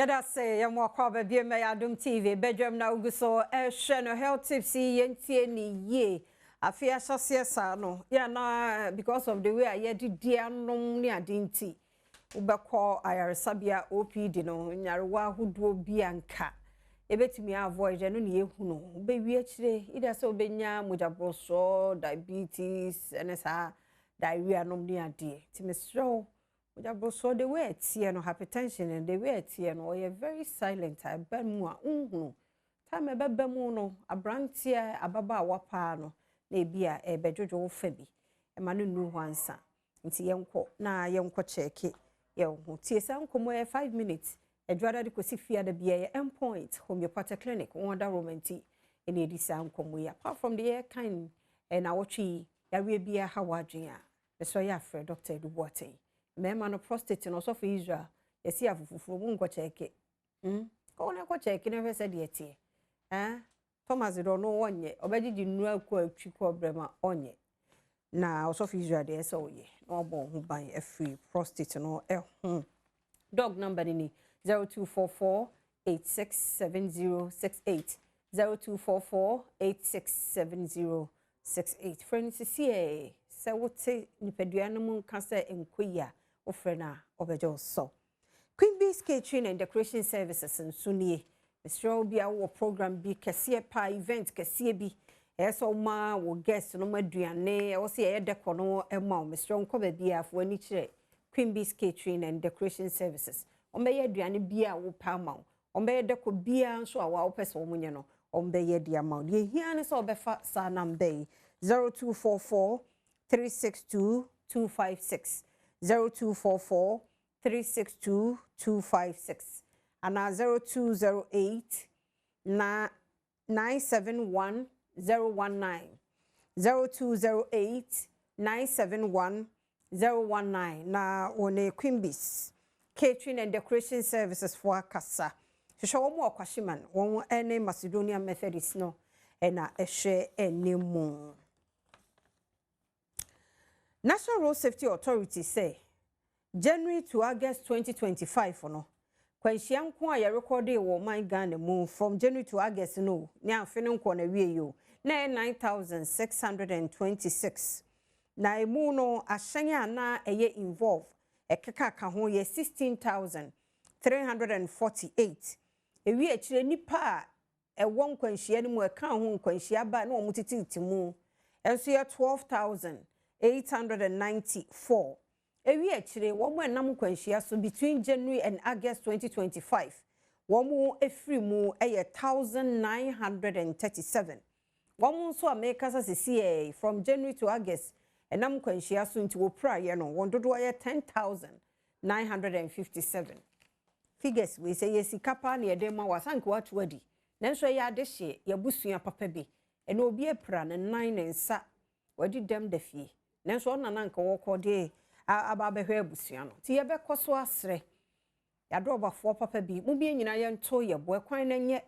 Yada say yamwa kwa baby me Adom TV Badwam na uguso hwe no health tips yentie ni ye afia hyase sa no ya na because of the way I did anom ni adinti ubekọ ayaresabia OPD no nyarewa huduo bianka ebetimi avoid no ne yehu no ubewi akire ida se obenya mojabroso diabetes enesa diarrhea nom ni ade timesro mojabroso the way tie no hypertension and the way tie no you very silent abemu a unhunu time ebebemu no abrantie ababa wapa no na ebia ebedwojo fa bi ema no nu hwansa nti yenko na yenko check hu tie san komo 5 minutes edwada de kosi fia da bia endpoint homeopathic clinic wonder romanti ene edi san komo ya apart from the air kind and awotwi yawe bia hawadwen a so ya frɛ Dr. Eduboate mema no prostate no so for Israel yesi afufufuro mu nko check ko na ko check na hwese de tie Thomas do no wonye obegigi nnu akọ atwiko brema onye na also for Israel de so ye no obo hu ban free prostate no dog number ni 0244867068 0244867068 friends see se wote nipadua no mu kasa enkoya o frena obejo so Queen Bee's Catering and Decoration Services in Sunie Mr. Bia wo program bi kese pa event kese bi eso ma wo guest no maduane wo se ye decor no ema Mr. Nko ba bia fo ani kire Queen Bee's Catering and Decoration Services ombe aduane bia wo pa ma ombe decor bia so a wa wo pese wo munye no ombe ye dia ma ye hia ne so obefa sa number 0244 362 256 0244 362 256 and 0208 971 019 0208 971 019 na one Queen Bee's Catering and Decoration Services for Kasa show mo akwashiman won ene Macedonia Methodist no ena ehwe enemu National Road Safety Authority say January to August 2025 no kwanhia nko a ye recorded wo man Ghana mu from January to August no ne afene nko na wie yo na 9626 na emu no ahyenya na eye involve ekeka ka ho ye 16348 ewie akire nipa ewo nkwanhia ni mu eka ho nkwanhia ba na omutititi mu enso ye 12894 ewi akire wo mo enam kwanhia so between January and August 2025 wo mo efiri mu 1937 wo mo so America sisi from January to August enam kwanhia so nti wo praye no won dodo 10957 figures we say yes kapa na yede ma wasanke watu wadi nanso ya adehye ya busua papa bi ene obi epra ne nan ne nsa wadi dem da fie nanso ona nanka wo kode aba behwe abusua no ti ye bekoso asre ya drobafo papa bi mu bi nyina ye nto ye bo ekwan na nye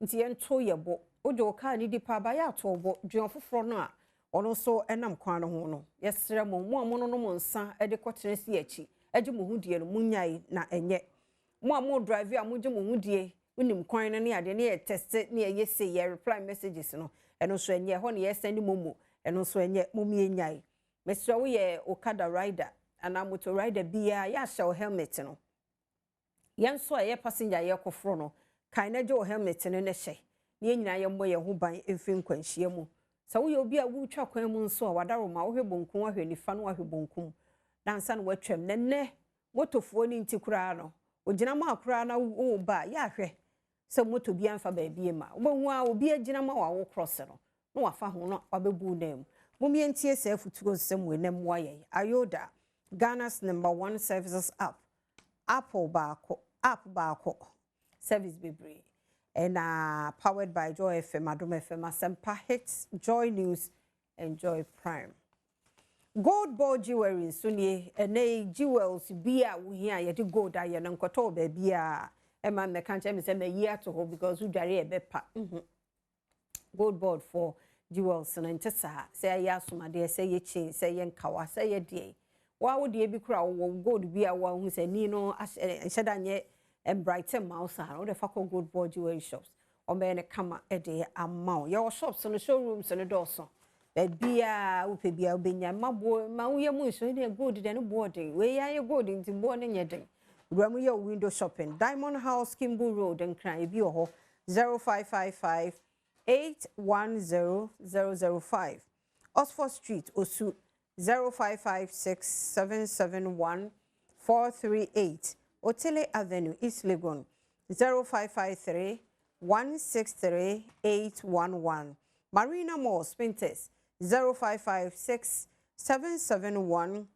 nti ye nto ye bo ojo ka ni dipa ba ya to bo dwon foforo no a ono so enam kwan no ho no ye sre mo no no nsa e de kotene si achi age mo hudie no munyai na enye mo drive a mo je mo hudie unim kwan no ne ade ne ye test ne ye say ye reply messages no eno so enye ho ne ye send momo eno so enye momi enyai Mr. wo ye okada rider ana motor rider bia ya hye helmet no yenso ye passenger ye kofro no kan na je o helmet no ne hye ne nyina ye mbo ye ho ban emfi nkwanhia mu sa wo ye obi a wo twa kwan mu nso a wadaro ma wo hwe bonkun wa hwe nifa no wa hwe bonkum dansa no watwam nenne motofo ni ntikura no ogina ma akura na wo ba ya hwe se moto bia mfa ba bia ma wo hu a obi agina ma wa wo cross no no wafa ho no wabebu nam mumie ntie se futugo semwe nem waye Ayoda Ghana's #1 services app baako service bebre and powered by Joy FM Adom FM Asempa Hits Joy News and Joy Prime Gold ball jewelry sunie ene jewels bia wo hia ye de gold aye no nkoto ba bia e ma me kan che me se me yi ato ho because we dware e be pa gold board for jewels na ntesa say ya asomade say ye chain say ye nkawa say ye die wa wo de bi kura wo gold bia wa hu say ni no hyeda nye and brighten mouse or the fuck good boy jewelry shops or men a kama a day amount your shops on the showrooms and the doors. Baby, upe bia obenya mabo ma wo yamu so ne good de no boarding we ya good into morning yedin ramu your window shopping Diamond House Kimbo Road and cry bi ho 0555 810005 Oxford Street Osu 0556 771 438 Otele Avenue East Legon 0553 163 811 Marina Mall Spinters 0556 771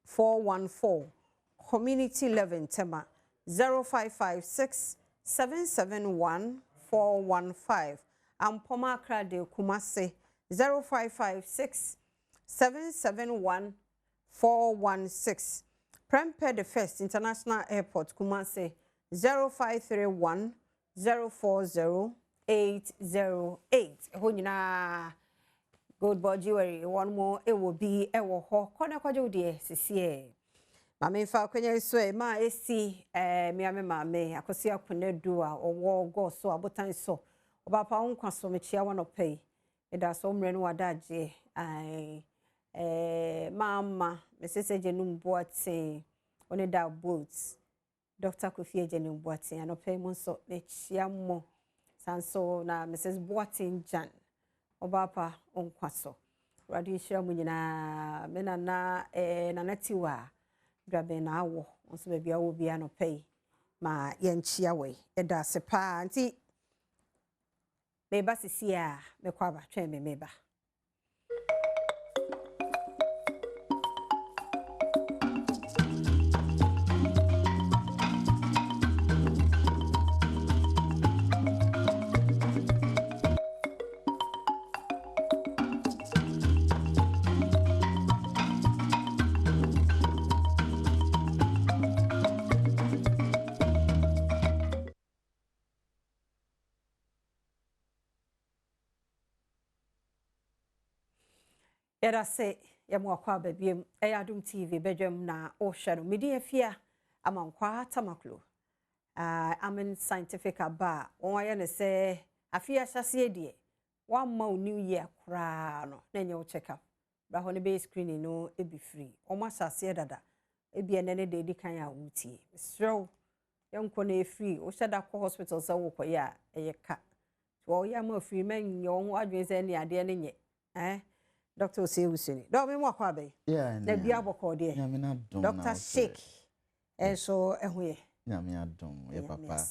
414 Community 11 Tema 0556 771 415 Ampoma Krade Kumase 0556 771 416 Prempeh the First International Airport Kumase 0531 040 808 Honina Good boy jewelry one more it will be a ho kona kwajo de sisi mame fa kwanya so ma esi me mame akosi akona du a owo go so abotan so obapa nkwa so me chia wano pay e da so mre no wadaje mama me sese je num boatin one da boats Dr. Kofi Ejenum boatin anope mo so me chia mo sanso na Mrs. Boatin Jan Obapa onkwaso radio shira mu nyina me na nanatiwa drabe na awo onso be bia wo bia no pay ma yenchia we eda sepa anti meba sisi a me kwaba twen me meba Yada se yamwa kwa babiem Adom TV Badwam na ohwero medi afia amankwa tamaklo amen scientific aba onwaye ne se afia hyase die wamma new year kra no na nye wo check up ba ho ne be screening no e be free oma hyase dada e bi ene ne de kan ya wutie srew yanko na e free o hyeda ko hospital se wo koya eyeka wo ya ma free man nye wo adwen se ne ade ne nye Dr. Sewusini. Do me mo akwa be. Yeah. Na bia boko de. Nyame na dom. Dr. Sheikh. So ehoye. Nyame adom. Ye papa.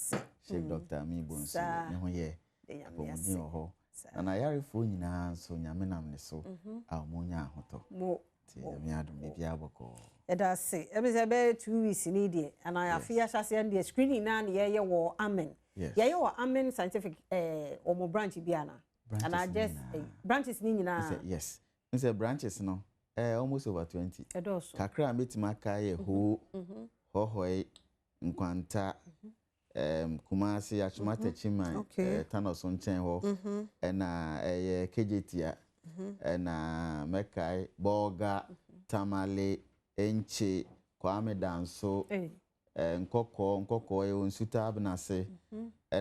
Sheikh Dr. Mi bonsu. Ne ho ye. Nyame ho. Na yarefo nyina so nyame nam ne so. A mo nya ahoto. Mo. Nyame adom me bia boko. E da se. E be se be 2 weeks ni de. And I afia hyase and screening na ye wo amen. Ye wo amen scientific omo branch bia na. And I just branches ni nyina. Yes. Say branches no almost over 20 kakra metima kai ho hohoi nkwanta kumasi achimata chiman tanoso nchen ho na kejetia na mekai boga tamale enche kwame danso nkoko onsuta abnase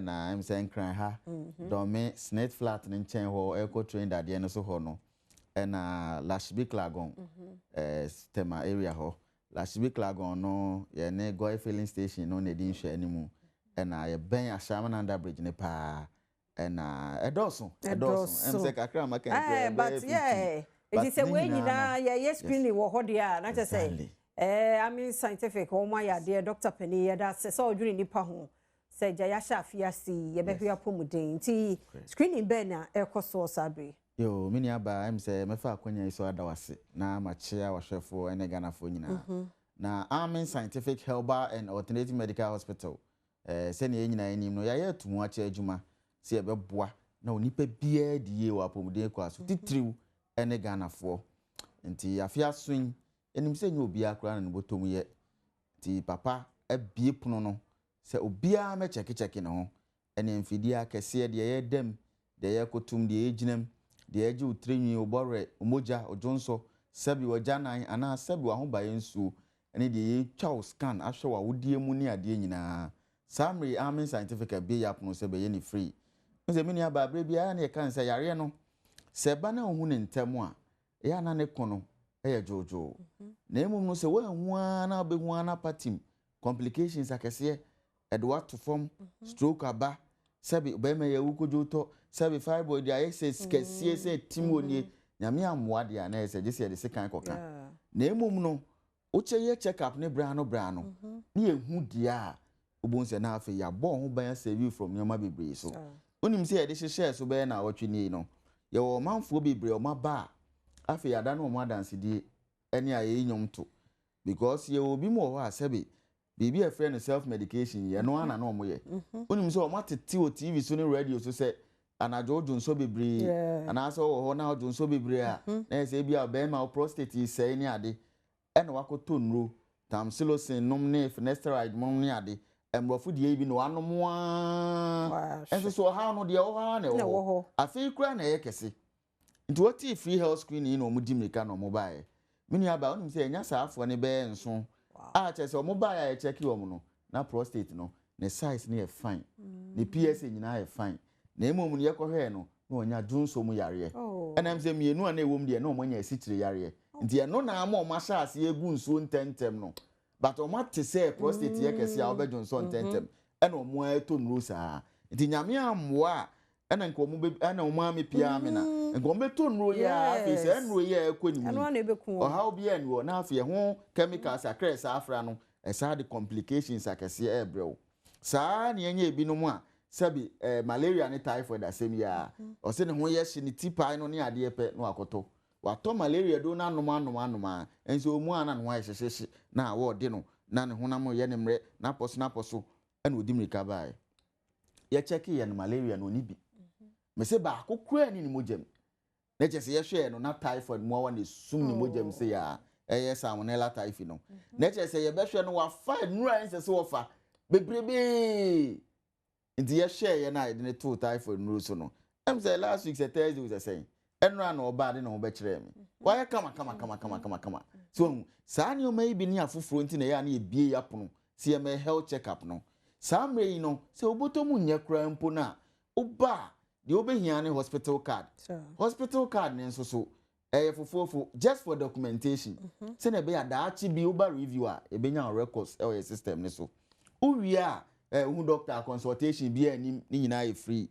na emsen kran ha domi snake flat nchen ho eco train that de no so ho no Lashbik Lagon tema area ho Lashbik Lagon no ye ne Goy filling station no ne din hwe animu ye ben Ashama under bridge ne pa edoso say kakra maka but yeah it is a way nyina ye screening wo ho dia na che say I mean scientific o ma ya de Dr. Penny ya da say so dwuni nipa ho say ja ya sha fiasi ye be hwe apomuden ti screening ben na ekoso sabre Yo, mini aba say mefa akwanya iso adawase na machia wahwefo ene ganafo nyina. Na Amen Scientific Herbal and Alternative Medical Hospital. Se ne nyina enim no ya yetumu ache adwuma se ye beboa na onipa bia die wa apomuden kwa so titriw ene ganafo. Nti afia swin enim se nya obia akra na botom ye. Ti papa abie pono no se obia me cheke ne ho. Ene mfidi akese de ye dem de ye kotum de ye ginam de eji utrenwi obore omoja ojonso sabi wajanan ana sabi wa ho baye nsuo ene de ye twa scan ahwe wa wodie mu ne ade nyina Samri Army Scientific be ya no se be ye ni free. Nse mini aba bre bia na ye kan se yare no. Se ba na ohun ntem a ya na ne kono e jojo. Na emum no se wa hu na obehu na patim complications akese e do to form stroke aba sabi be me ye wukojo to sabi fibroid ya excess kese se timonie nyame amwa de na ese je se de sekan koka. Na emum no uche ye check up ne bra no na ehu dia obonse na afi ya bo ho ban save you from nyoma bebre so onim se ye de hye so be na awotwe ni no ye wo manfo bebre o maba afi ya da no mo dance die eni aye nyom to because ye obi mo ho asabe bibi a friend self medication ye no ana no mo ye onim se o matete o TV so ne radio so se anajo odunso bebre anaso ho na odunso bebre a na se bia be ma prostate se ni ade ena wakoto nro tamsilosin nom ne finasteride mom ne ade emrofo de bi no anom a enso so ha no de o ha ne o afi kura na ye kese nti wati free health screening no mudi meka no mobile mini aba onim se enya saafo ne be nso a che se o mobile ya check wo no na prostate no ne size ne fine ne PSA nyina ye fine na emom ne ye kohwe no na onya dunso mu yare enam se mienu a na ewom de na omonya asitire yare nti no na ama o ma sha ase egu nso ntentem no but o ma te say prostate ye kese a obejo nso ntentem ena o mo eto nro saa nti nyame amwa ena nko mo be ena o ma me pia me na nko me to nro ya afi se nro ye ekoni mu eno na ebeku o how be enu na afi ho chemicals across afra no e saa de complications akese ebrew saa ne enya ebi no mu a sabi malaria ne typhoid asem ya o se ne ho ye hye ne tipai no ne ade epe no akoto wato malaria do na anoma enso mu ana no ahyehyehye na awo de no na ne honam ye ne mre na poso ena odi mrika bae ye check ye no malaria no ni bi me se ba akokura ni mogem na chese ye hwe no na typhoid mu awa ne sum ni mogem se ya eye salmonella typhi no na chese ye be hwe no wa fa nura ense se wo fa bebrebe nti ye hwe ye na de ne to typhoid nuru so no em say last week say Thursday was saying enra na oba de na oba kire me why kama so saa ne o mai bi ni afoforo nti na ya na ebie ya pono si me health check up no saa mre yi no se obotomu nya kra mpo na oba de obehia ne hospital card ne nso so fofofo just for documentation se na be ya daachi bi oba review a ebenya records your system ne so uwia hu doctor consultation bi ani ni nyina e free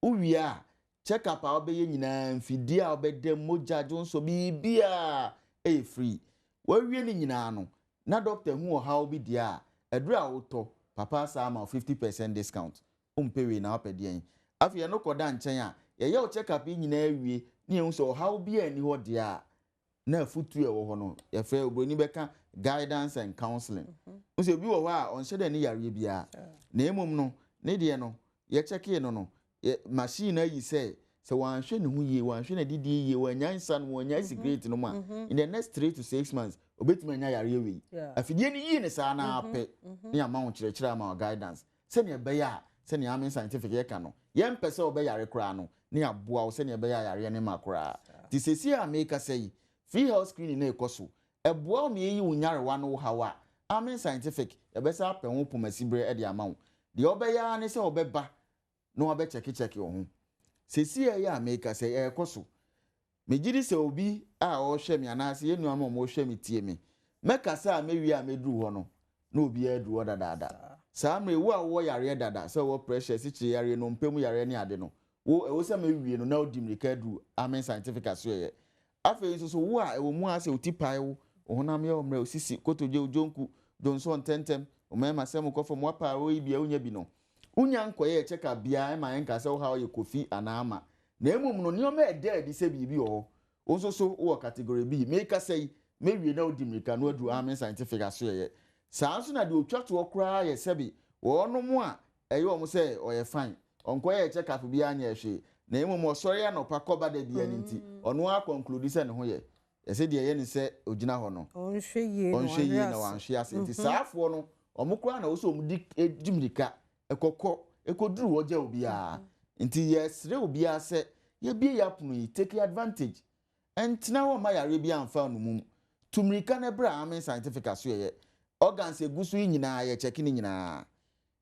uwia check up a obeye nyina mfidi a obede moja jonso bibia free wawie ni nyina no na doctor hu o how bi dia edru a woto papa sama 50% discount umpewe na opede yen afia no koda nchen a ye o check up nyina awie ni hu so how bi ani ho dia na futu e wo ho no ye fe obroni beka guidance and counseling so bi wo ho a on hye ni yare bia na emom no ne de no ye check ye no machine ayi say so wan hwe ne hu ye wan hwe na didi ye wan nyansa no wan nyansa great no ma in the next 3 to 6 months obetuma nya yare we afidie ni yi ne saa na ape ni ama wo kire ama guidance se ne be ya se ne am scientific ye ka no ye mpese obe yare kra no ni aboa wo se ne be ya yare ne makra ti sesi a make say free health screening na ekoso eboa me yi unyare wa no hawa am scientific e be sa apɛ ho pomasibre e de ama wo de obe ya ne se obe ba no obe check wo ho sesi ya make say e ekoso mejiri se obi a o hwe me anase ye nuama mo hwe me tie me meka sa mewi a meduru ho no na obi aduru ho dada saa mre wo a wo yare dada so wo pressure si chi yare no mpem yare ne ade no wo se mewi no na odi mrika duru amen scientific aso ye afa so wo a wo mu ase otipai wo honam ye omre osisi kotoje ojonku jonso ntentem o mema sem ko fo mo pa wo ibia unya bi no unya nkoye cheka bia ma enka se wo ha ye kofi anama na emum no nioma edi se bibi o so wo category B make say mewie na odi mrika no adu amen scientific aso ye saa so na de otwato okra ye sebi wo no mu a eye o mo say o ye fine onko ye check up bia anya ehwe na emum osori ya no pakoba da bia nti ono a conclude se ne ho ye se de ye ne se ogina ho no onhwe ye na wanhwe ase nti saafo no omukra na wo so omdi edimrika ekoduru woje obi a nti yesre obi a se ye bie ya punu yi take advantage entina wo ma yare bia amfa no mum tumrika na bra amen scientific aso ye organs egusu nyina ye check ni nyina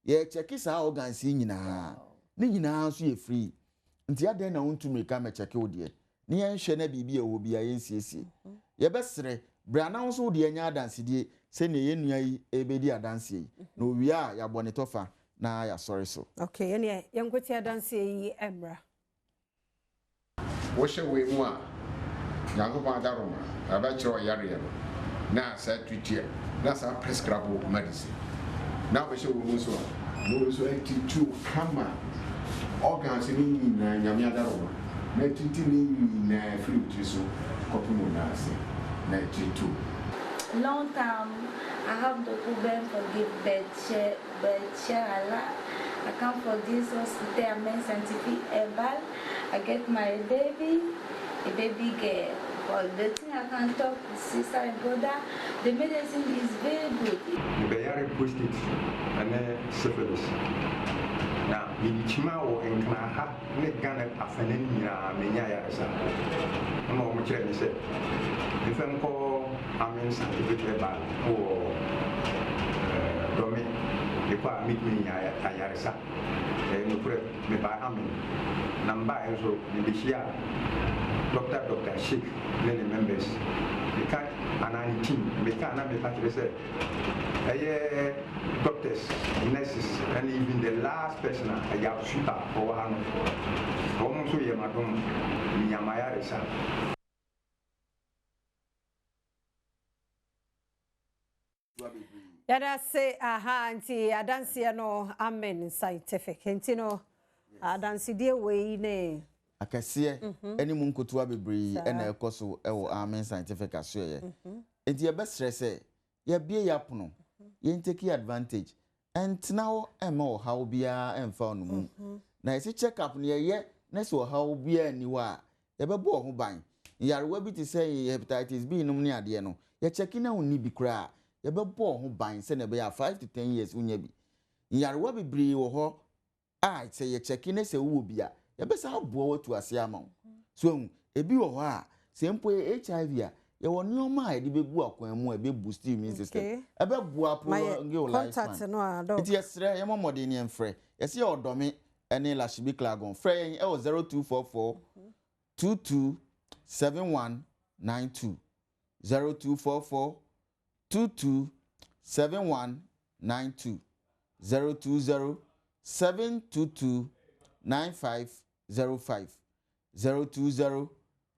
ye check sa organs nyina ni nyina so ye free nti aden na wontu meka me check wo de ni yen hwe na bibia wo bia yen siesie ye besere bra na so de nya adansedie se ne yenua yi ebedi adanse yi na owia ya bone tofa na ya sorry so okay yen yenkoti adanse yi emra wo hwe we mu a Yankopon adaroma abachiro yare na sa tutia na sa prescribe medicine na be hwe wo so no so entitu kama organs ni na nyame adaroma na tinti ni na free so kopuno na ase na entitu long time I have the problem for give birth I come for this hospital scientific Herbal. I get my baby, a baby girl. But the thing I can talk with sister and brother, the medicine is very good. They are requested and syphilis. Now, in Chima or in Knaha, Nick Gannet Afenina, Minyayasa. I'm almost ready to say. If I'm called scientific Herbal or Domi, if I meet me, Ayarisa, and you put me by Amin. Number so the Bishia, Dr. Sheikh, many members. We can't an team, we can't be part of the doctors, nurses, and even the last person I got super for one. Almost a year, Madam Yamayarisa. Yada say aha anti adanse no amen scientific enti no adanse die we ne akase eni mu nkotoa bebre ena ekoso ewo amen scientific aso ye enti ye besre se ye bie yapono ye take advantage and now ema how bia emfa onu mu na ese check up ne ye na so how bia ni wa ye bebo ho ban yarewa bi ti say hepatitis B num ne ade no ye check na oni bi kra ye bebo ho ban se na be ya 5 to 10 years unya bi yarewa bebre wo ho say ye check na se wo bia ye be sa abo watu ase ama so ebi wo ho a se mpo HIV a ye wo neoma a de bebu akwan mu e be boost immune system e be bua pro nge o life contact no ado it yesre ye momode ne enfre ye se odome ene la shibi klagon frɛ yen e wo 0244 227192 0244 227192 020 722 9505 020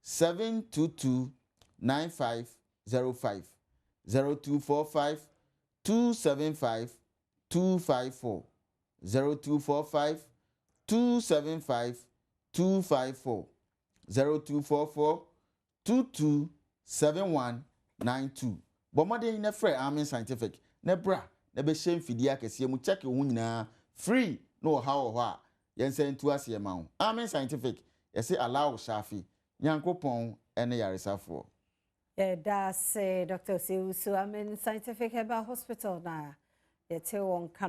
722 9505 0245 275 254 0245 275 254 0244 227192 bomade na frɛ amen scientific na bra na be shem fidia kese mu check wo nyina free no how ho a yen say ntu ase ma wo amen scientific yesi allow shafi nyankopon ene yaresafo da say Dr. Seusu amen scientific Herbal hospital na yete won kano